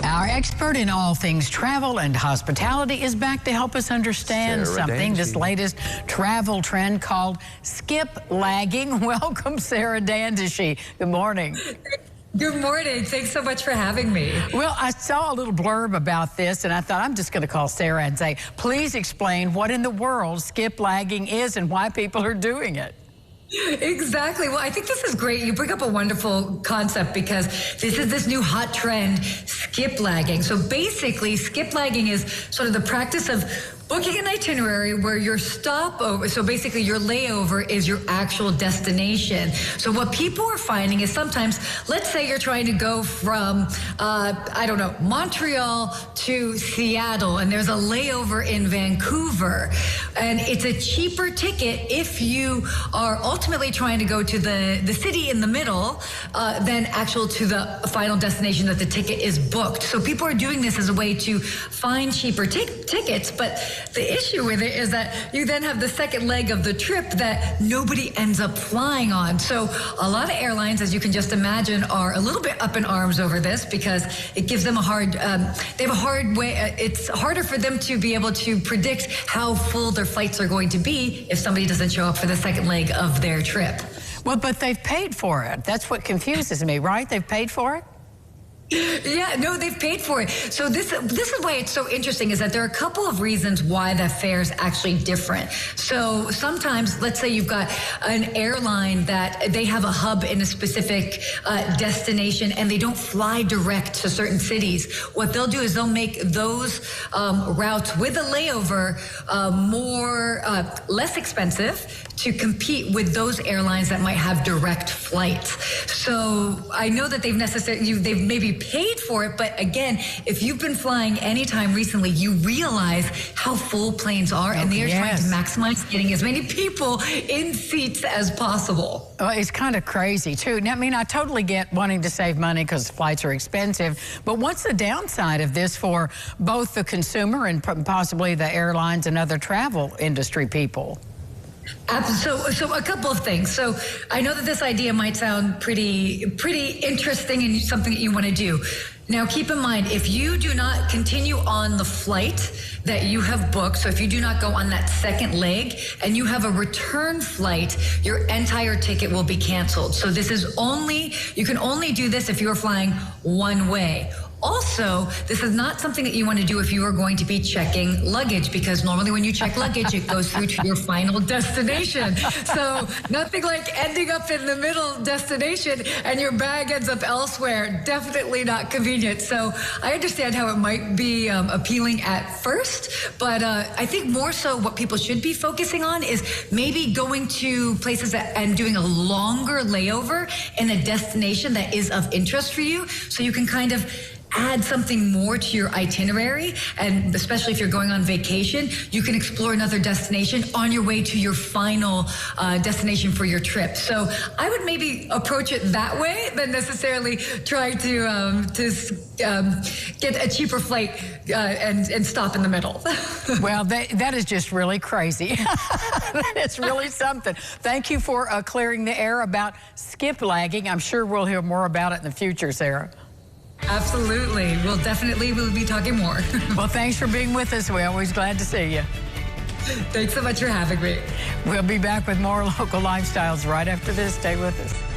Our expert in all things travel and hospitality is back to help us understand this latest travel trend called skip lagging. Welcome, Sarah Dandashy. Good morning. Good morning. Thanks so much for having me. Well, I saw a little blurb about this, and I thought I'm just going to call Sarah and say, please explain what in the world skip lagging is and why people are doing it. Exactly. Well, I think this is great. You bring up a wonderful concept because this is this new hot trend, skip lagging. So basically, skip lagging is sort of the practice of booking an itinerary where your stopover, so basically your layover is your actual destination. So what people are finding is sometimes, let's say you're trying to go from, I don't know, Montreal to Seattle, and there's a layover in Vancouver, and it's a cheaper ticket if you are ultimately trying to go to the city in the middle than actual to the final destination that the ticket is booked. So people are doing this as a way to find cheaper tickets, but the issue with it is that you then have the second leg of the trip that nobody ends up flying on. So a lot of airlines, as you can just imagine, are a little bit up in arms over this because it gives them a hard, they have a hard way, it's harder for them to be able to predict how full their flights are going to be if somebody doesn't show up for the second leg of their trip. Well, but they've paid for it. That's what confuses me, right? They've paid for it? Yeah, no, they've paid for it. So this is why it's so interesting, is that there are a couple of reasons why that fare is actually different. So sometimes, let's say you've got an airline that they have a hub in a specific destination and they don't fly direct to certain cities. What they'll do is they'll make those routes with a layover less expensive to compete with those airlines that might have direct flights. So I know that they've maybe paid for it, but again, if you've been flying anytime recently, you realize how full planes are, and they are trying to maximize getting as many people in seats as possible. Well, it's kind of crazy too. Now, I mean, I totally get wanting to save money because flights are expensive, but what's the downside of this for both the consumer and possibly the airlines and other travel industry people? So a couple of things. So I know that this idea might sound pretty interesting and something that you want to do. Now, keep in mind, if you do not continue on the flight that you have booked, so if you do not go on that second leg and you have a return flight, your entire ticket will be canceled. So this is you can only do this if you're flying one way. Also, this is not something that you want to do if you are going to be checking luggage, because normally when you check luggage, it goes through to your final destination. So nothing like ending up in the middle destination and your bag ends up elsewhere. Definitely not convenient. So I understand how it might be appealing at first, but I think more so what people should be focusing on is maybe going to places and doing a longer layover in a destination that is of interest for you, so you can kind of add something more to your itinerary, and especially if you're going on vacation, you can explore another destination on your way to your final destination for your trip. So I would maybe approach it that way than necessarily try to get a cheaper flight and stop in the middle. Well, that is just really crazy. It's really something. Thank you for clearing the air about skip lagging. I'm sure we'll hear more about it in the future, Sarah. Absolutely. We'll be talking more. Well, thanks for being with us. We're always glad to see you. Thanks so much for having me. We'll be back with more local lifestyles right after this. Stay with us.